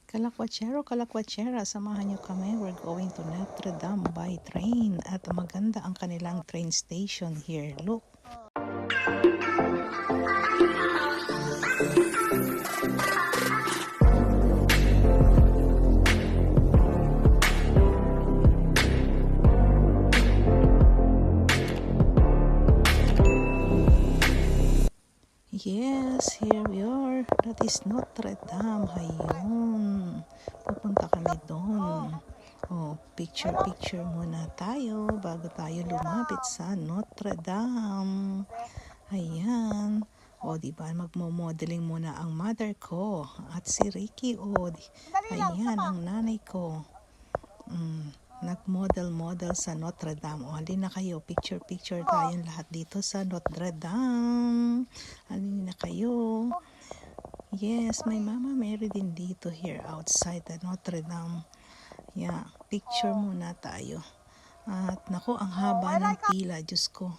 Kalakwatsero, kalakwatsera, samahan niyo kami. We're going to Notre Dame by train. At maganda ang kanilang train station here. Look. Yes, here we are. That is Notre Dame. Ayun. Pupunta kami doon. Oh, picture muna tayo bago tayo lumapit sa Notre Dame. Ayan. O, diba, magmo-modeling muna ang mother ko at si Ricky. O, ayan, ang nanay ko. Nag-model sa Notre Dame. O, halina kayo. Picture tayong lahat dito sa Notre Dame. Halina kayo. Yes, my Mama Mary din dito here outside the Notre Dame. Yeah, picture muna tayo. At naku, ang haba ng pila, Diyos ko.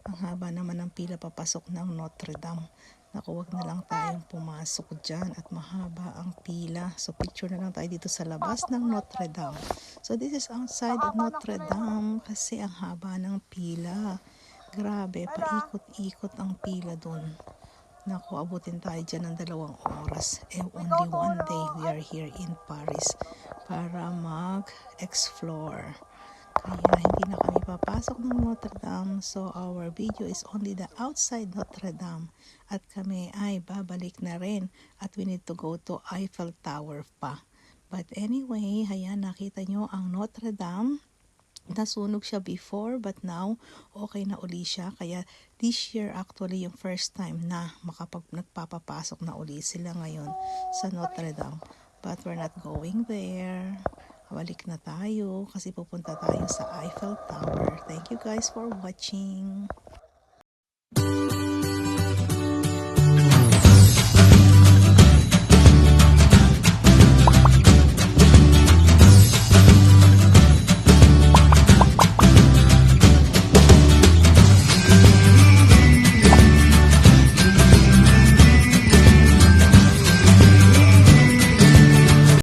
Ang haba naman ng pila papasok ng Notre Dame. Naku, wag na lang tayong pumasok dyan at mahaba ang pila. So, picture na lang tayo dito sa labas ng Notre Dame. So, this is outside of Notre Dame kasi ang haba ng pila. Grabe, paikot-ikot ang pila doon. Naku, abutin tayo dyan ng 2 oras. Only one day we are here in Paris para mag-explore. Kaya hindi na kami papasok ng Notre Dame. So our video is only the outside Notre Dame. At kami ay babalik na rin. At we need to go to Eiffel Tower pa. But anyway, ayan, nakita nyo ang Notre Dame. Nasunog siya before but now okay na uli siya. Kaya this year actually yung first time na nagpapapasok na uli sila ngayon sa Notre Dame. But we're not going there. Balik na tayo kasi pupunta tayo sa Eiffel Tower. Thank you guys for watching.